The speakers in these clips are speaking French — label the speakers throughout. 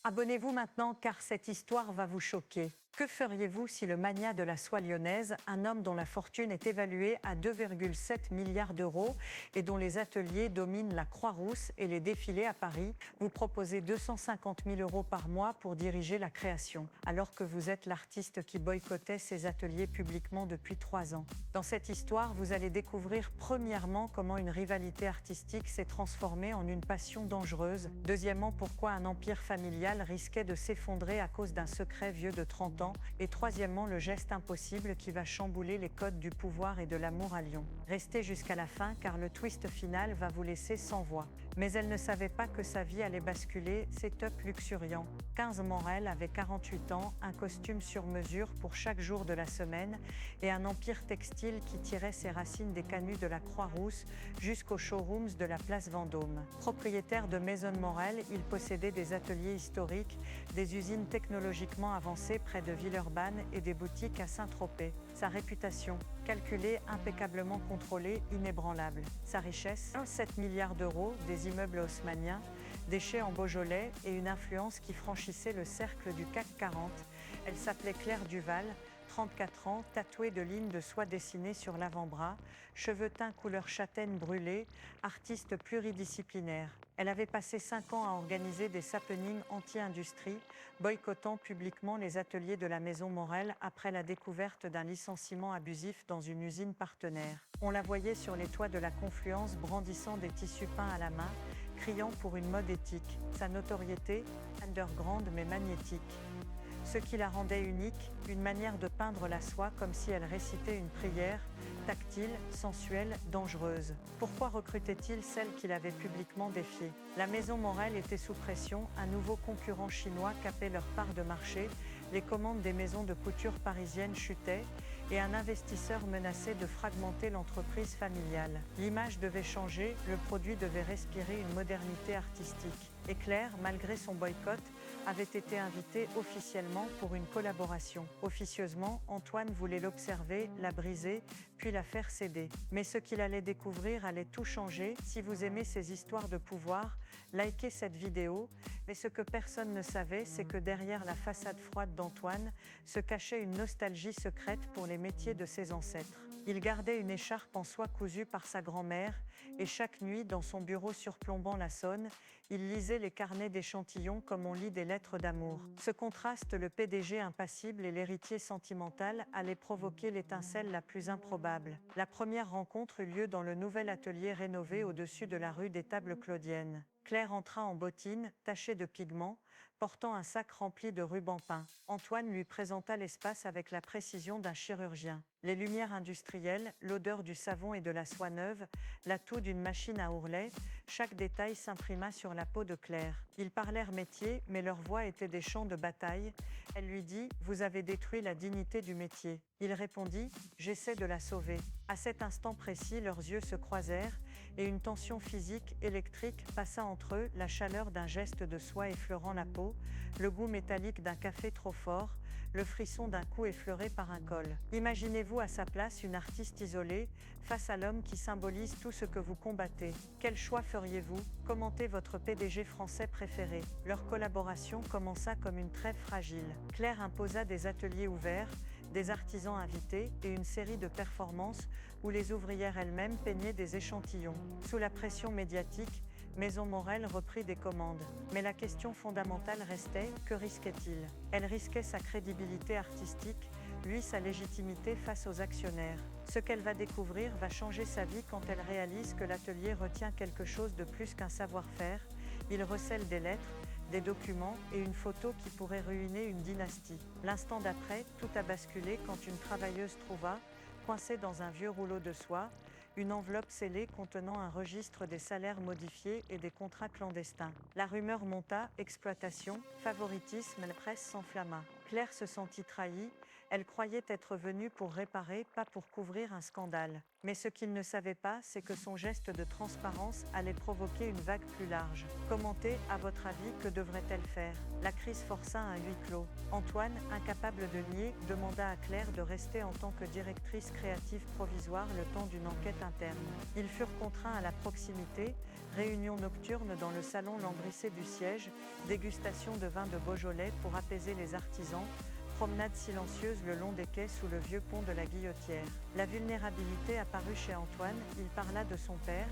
Speaker 1: Abonnez-vous maintenant car cette histoire va vous choquer. Que feriez-vous si le magnat de la soie lyonnaise, un homme dont la fortune est évaluée à 2,7 milliards d'euros et dont les ateliers dominent la Croix-Rousse et les défilés à Paris, vous proposez 250 000 euros par mois pour diriger la création, alors que vous êtes l'artiste qui boycottait ces ateliers publiquement depuis 3 ans. Dans cette histoire, vous allez découvrir premièrement comment une rivalité artistique s'est transformée en une passion dangereuse. Deuxièmement, pourquoi un empire familial risquait de s'effondrer à cause d'un secret vieux de 30 ans. Et troisièmement, le geste impossible qui va chambouler les codes du pouvoir et de l'amour à Lyon. Restez jusqu'à la fin car le twist final va vous laisser sans voix. Mais elle ne savait pas que sa vie allait basculer, setup luxuriant. 15 Morel avait 48 ans, un costume sur mesure pour chaque jour de la semaine et un empire textile qui tirait ses racines des canuts de la Croix-Rousse jusqu'aux showrooms de la place Vendôme. Propriétaire de Maison Morel, il possédait des ateliers historiques, des usines technologiquement avancées près de Villeurbanne et des boutiques à Saint-Tropez. Sa réputation, calculée, impeccablement contrôlée, inébranlable. Sa richesse, 7 milliards d'euros, des immeubles haussmanniens, des chais en Beaujolais et une influence qui franchissait le cercle du CAC 40. Elle s'appelait Claire Duval, 34 ans, tatouée de lignes de soie dessinées sur l'avant-bras, cheveux teints couleur châtaigne brûlée, artiste pluridisciplinaire. Elle avait passé 5 ans à organiser des happenings anti-industrie, boycottant publiquement les ateliers de la Maison Morel après la découverte d'un licenciement abusif dans une usine partenaire. On la voyait sur les toits de la Confluence brandissant des tissus peints à la main, criant pour une mode éthique. Sa notoriété, underground mais magnétique. Ce qui la rendait unique, une manière de peindre la soie comme si elle récitait une prière, tactile, sensuelle, dangereuse. Pourquoi recrutait-il celle qu'il avait publiquement défiée? La Maison Morel était sous pression, un nouveau concurrent chinois capait leur part de marché, les commandes des maisons de couture parisiennes chutaient et un investisseur menaçait de fragmenter l'entreprise familiale. L'image devait changer, le produit devait respirer une modernité artistique. Et Claire, malgré son boycott, avait été invité officiellement pour une collaboration. Officieusement, Antoine voulait l'observer, la briser, puis la faire céder. Mais ce qu'il allait découvrir allait tout changer. Si vous aimez ces histoires de pouvoir, likez cette vidéo. Mais ce que personne ne savait, c'est que derrière la façade froide d'Antoine se cachait une nostalgie secrète pour les métiers de ses ancêtres. Il gardait une écharpe en soie cousue par sa grand-mère et chaque nuit, dans son bureau surplombant la Saône, il lisait les carnets d'échantillons comme on lit des lettres d'amour. Ce contraste, le PDG impassible et l'héritier sentimental, allait provoquer l'étincelle la plus improbable. La première rencontre eut lieu dans le nouvel atelier rénové au-dessus de la rue des Tables Claudiennes. Claire entra en bottines, tachée de pigments, portant un sac rempli de rubans peints. Antoine lui présenta l'espace avec la précision d'un chirurgien. Les lumières industrielles, l'odeur du savon et de la soie neuve, l'atout d'une machine à ourlet, chaque détail s'imprima sur la peau de Claire. Ils parlèrent métier, mais leurs voix étaient des chants de bataille. Elle lui dit « Vous avez détruit la dignité du métier ». Il répondit « J'essaie de la sauver ». À cet instant précis, leurs yeux se croisèrent et une tension physique, électrique, passa entre eux, la chaleur d'un geste de soie effleurant la peau, le goût métallique d'un café trop fort, le frisson d'un coup effleuré par un col. Imaginez-vous à sa place une artiste isolée, face à l'homme qui symbolise tout ce que vous combattez. Quel choix feriez-vous? Commentez votre PDG français préféré. Leur collaboration commença comme une trêve fragile. Claire imposa des ateliers ouverts, des artisans invités et une série de performances où les ouvrières elles-mêmes peignaient des échantillons. Sous la pression médiatique, Maison Morel reprit des commandes. Mais la question fondamentale restait, que risquait-il? Elle risquait sa crédibilité artistique, lui sa légitimité face aux actionnaires. Ce qu'elle va découvrir va changer sa vie quand elle réalise que l'atelier retient quelque chose de plus qu'un savoir-faire. Il recèle des lettres, des documents et une photo qui pourrait ruiner une dynastie. L'instant d'après, tout a basculé quand une travailleuse trouva, coincée dans un vieux rouleau de soie, une enveloppe scellée contenant un registre des salaires modifiés et des contrats clandestins. La rumeur monta, exploitation, favoritisme, la presse s'enflamma. Claire se sentit trahie, Elle croyait être venue pour réparer, pas pour couvrir un scandale. Mais ce qu'il ne savait pas, c'est que son geste de transparence allait provoquer une vague plus large. Commentez, à votre avis, que devrait-elle faire? La crise força un huis clos. Antoine, incapable de nier, demanda à Claire de rester en tant que directrice créative provisoire le temps d'une enquête interne. Ils furent contraints à la proximité, réunion nocturne dans le salon lambrissé du siège, dégustation de vin de Beaujolais pour apaiser les artisans, promenade silencieuse le long des quais sous le vieux pont de la Guillotière. La vulnérabilité apparut chez Antoine, il parla de son père,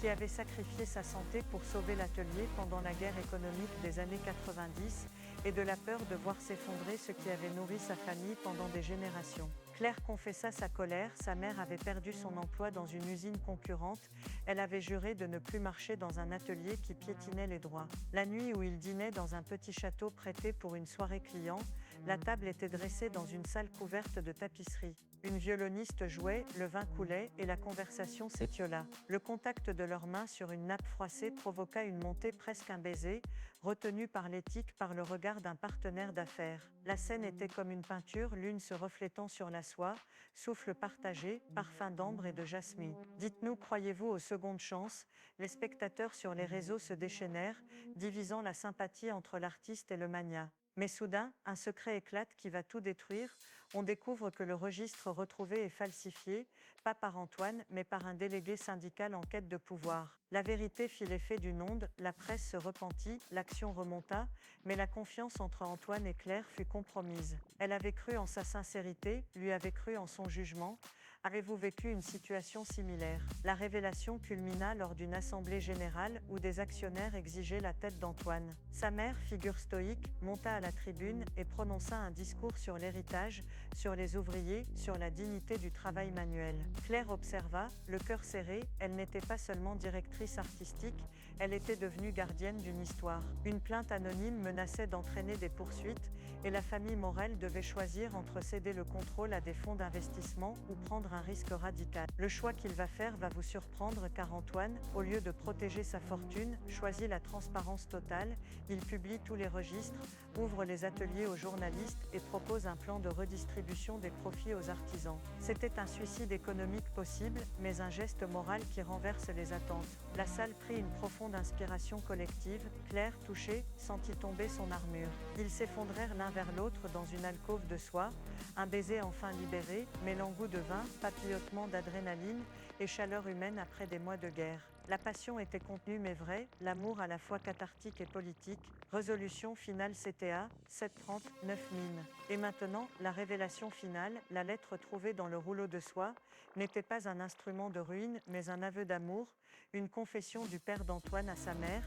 Speaker 1: qui avait sacrifié sa santé pour sauver l'atelier pendant la guerre économique des années 90, et de la peur de voir s'effondrer ce qui avait nourri sa famille pendant des générations. Claire confessa sa colère, sa mère avait perdu son emploi dans une usine concurrente, elle avait juré de ne plus marcher dans un atelier qui piétinait les droits. La nuit où il dînait dans un petit château prêté pour une soirée client, la table était dressée dans une salle couverte de tapisserie. Une violoniste jouait, le vin coulait et la conversation s'étiola. Le contact de leurs mains sur une nappe froissée provoqua une montée, presque un baiser, retenu par l'éthique, par le regard d'un partenaire d'affaires. La scène était comme une peinture, l'une se reflétant sur la soie, souffle partagé, parfum d'ambre et de jasmine. Dites-nous, croyez-vous aux secondes chances? Les spectateurs sur les réseaux se déchaînèrent, divisant la sympathie entre l'artiste et le magnat. Mais soudain, un secret éclate qui va tout détruire. On découvre que le registre retrouvé est falsifié, pas par Antoine, mais par un délégué syndical en quête de pouvoir. La vérité fit l'effet d'une onde, la presse se repentit, l'action remonta, mais la confiance entre Antoine et Claire fut compromise. Elle avait cru en sa sincérité, lui avait cru en son jugement. Avez-vous vécu une situation similaire? La révélation culmina lors d'une assemblée générale où des actionnaires exigeaient la tête d'Antoine. Sa mère, figure stoïque, monta à la tribune et prononça un discours sur l'héritage, sur les ouvriers, sur la dignité du travail manuel. Claire observa, le cœur serré, elle n'était pas seulement directrice artistique, elle était devenue gardienne d'une histoire. Une plainte anonyme menaçait d'entraîner des poursuites et la famille Morel devait choisir entre céder le contrôle à des fonds d'investissement ou prendre un risque radical. Le choix qu'il va faire va vous surprendre car Antoine, au lieu de protéger sa fortune, choisit la transparence totale, il publie tous les registres, ouvre les ateliers aux journalistes et propose un plan de redistribution des profits aux artisans. C'était un suicide économique possible, mais un geste moral qui renverse les attentes. La salle prit une profonde inspiration collective, Claire, touchée, sentit tomber son armure. Ils s'effondrèrent l'un vers l'autre dans une alcôve de soie, un baiser enfin libéré, mêlant goût de vin, papillotement d'adrénaline et chaleur humaine après des mois de guerre. La passion était contenue mais vraie, l'amour à la fois cathartique et politique. Résolution finale CTA, 7:30, 9 mines. Et maintenant, la révélation finale, la lettre trouvée dans le rouleau de soie, n'était pas un instrument de ruine, mais un aveu d'amour, une confession du père d'Antoine à sa mère,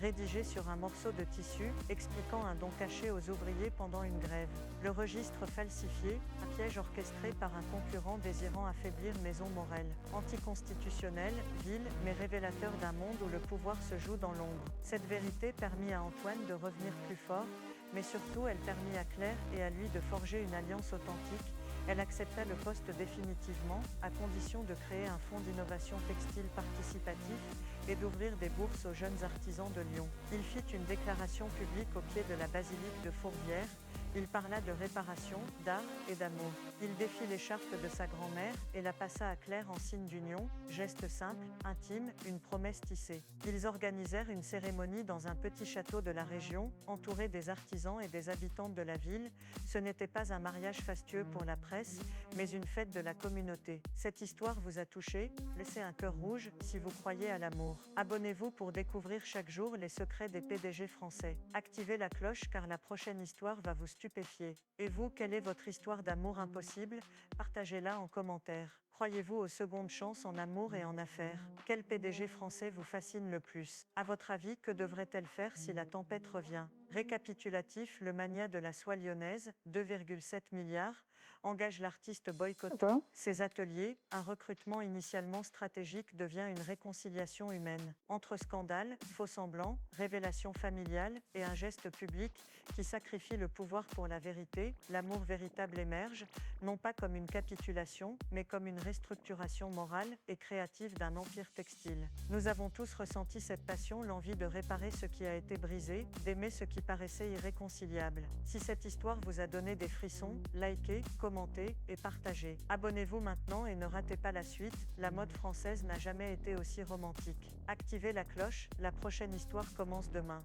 Speaker 1: rédigée sur un morceau de tissu, expliquant un don caché aux ouvriers pendant une grève. Le registre falsifié, un piège orchestré par un concurrent désirant affaiblir Maison Morel. Anticonstitutionnel, vil, mais révélateur d'un monde où le pouvoir se joue dans l'ombre. Cette vérité permit à Antoine de revenir plus fort, mais surtout elle permit à Claire et à lui de forger une alliance authentique. Elle accepta le poste définitivement, à condition de créer un fonds d'innovation textile participatif et d'ouvrir des bourses aux jeunes artisans de Lyon. Il fit une déclaration publique au pied de la basilique de Fourvière. Il parla de réparation, d'art et d'amour. Il défit l'écharpe de sa grand-mère et la passa à Claire en signe d'union, geste simple, intime, une promesse tissée. Ils organisèrent une cérémonie dans un petit château de la région, entouré des artisans et des habitantes de la ville. Ce n'était pas un mariage fastueux pour la presse, mais une fête de la communauté. Cette histoire vous a touché? Laissez un cœur rouge si vous croyez à l'amour. Abonnez-vous pour découvrir chaque jour les secrets des PDG français. Activez la cloche car la prochaine histoire va vous stupéfier. Et vous, quelle est votre histoire d'amour impossible? Partagez-la en commentaire. Croyez-vous aux secondes chances en amour et en affaires? Quel PDG français vous fascine le plus? À votre avis, que devrait-elle faire si la tempête revient? Récapitulatif, le magnat de la soie lyonnaise, 2,7 milliards. engage l'artiste boycotté.
Speaker 2: D'accord.
Speaker 1: Ces ateliers, un recrutement initialement stratégique devient une réconciliation humaine. Entre scandales, faux-semblants, révélations familiales et un geste public qui sacrifie le pouvoir pour la vérité, l'amour véritable émerge, non pas comme une capitulation, mais comme une restructuration morale et créative d'un empire textile. Nous avons tous ressenti cette passion, l'envie de réparer ce qui a été brisé, d'aimer ce qui paraissait irréconciliable. Si cette histoire vous a donné des frissons, likez, commentez et partagez. Abonnez-vous maintenant et ne ratez pas la suite, la mode française n'a jamais été aussi romantique. Activez la cloche, la prochaine histoire commence demain.